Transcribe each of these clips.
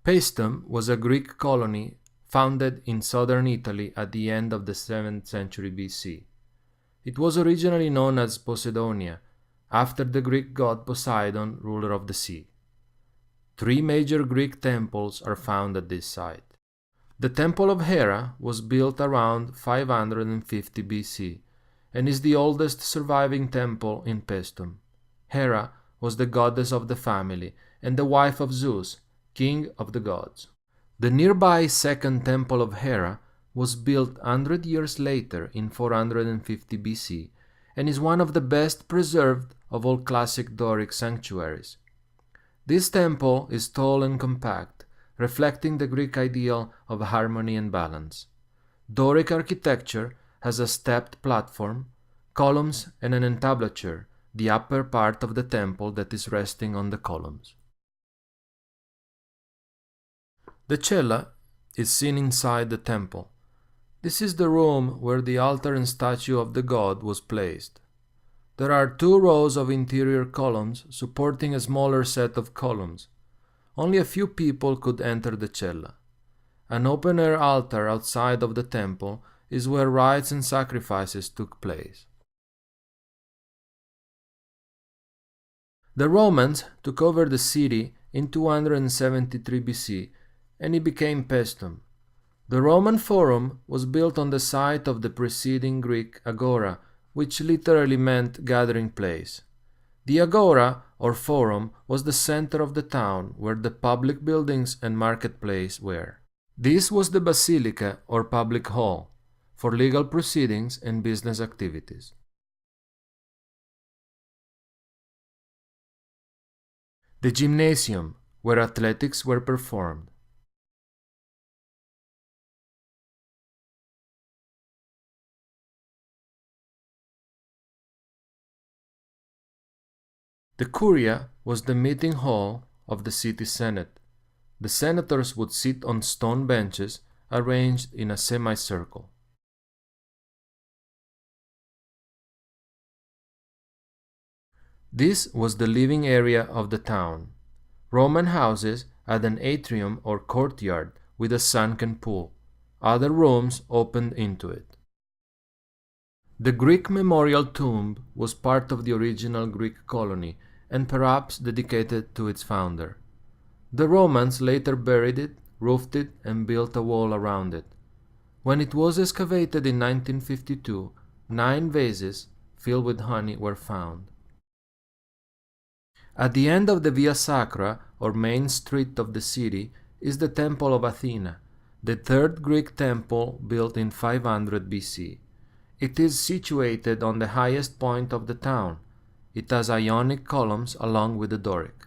Paestum was a Greek colony founded in southern Italy at the end of the 7th century BC. It was originally known as Poseidonia, after the Greek god Poseidon, ruler of the sea. 3 major Greek temples are found at this site. The Temple of Hera was built around 550 BC and is the oldest surviving temple in Paestum. Hera was the goddess of the family and the wife of Zeus, king of the gods. The nearby second Temple of Hera was built 100 years later in 450 BC and is one of the best preserved of all classic Doric sanctuaries. This temple is tall and compact, reflecting the Greek ideal of harmony and balance. Doric architecture has a stepped platform, columns and an entablature, the upper part of the temple that is resting on the columns. The cella is seen inside the temple. This is the room where the altar and statue of the god was placed. There are 2 rows of interior columns supporting a smaller set of columns. Only a few people could enter the cella. An open-air altar outside of the temple is where rites and sacrifices took place. The Romans took over the city in 273 BC and it became Paestum. The Roman Forum was built on the site of the preceding Greek agora, which literally meant gathering place. The agora, or forum, was the center of the town where the public buildings and marketplace were. This was the basilica, or public hall, for legal proceedings and business activities. The gymnasium, where athletics were performed. The Curia was the meeting hall of the city senate. The senators would sit on stone benches arranged in a semicircle. This was the living area of the town. Roman houses had an atrium or courtyard with a sunken pool. Other rooms opened into it. The Greek memorial tomb was part of the original Greek colony and perhaps dedicated to its founder. The Romans later buried it, roofed it, and built a wall around it. When it was excavated in 1952, 9 vases filled with honey were found. At the end of the Via Sacra, or main street of the city, is the Temple of Athena, the 3rd Greek temple built in 500 BC. It is situated on the highest point of the town. It has Ionic columns along with the Doric.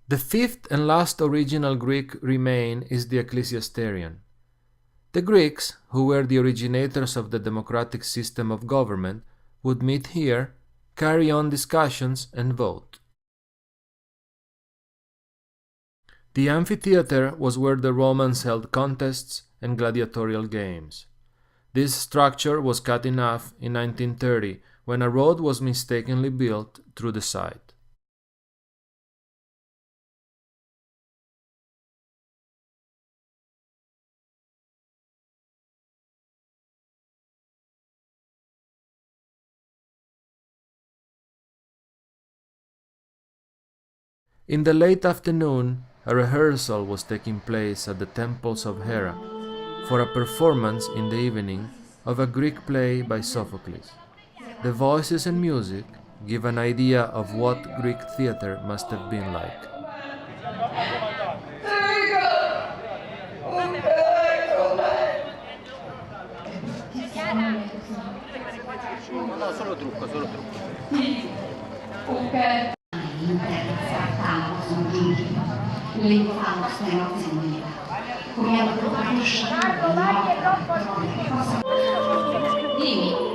The 5th and last original Greek remain is the ecclesiasterian. The Greeks, who were the originators of the democratic system of government, would meet here, carry on discussions, and vote. The amphitheater was where the Romans held contests and gladiatorial games. This structure was cut in half in 1930 when a road was mistakenly built through the site. In the late afternoon, a rehearsal was taking place at the temples of Hera for a performance in the evening of a Greek play by Sophocles. The voices and music give an idea of what Greek theater must have been like. Solo trucco. L'infanto nella famiglia, come hanno conosciuto. Dimmi.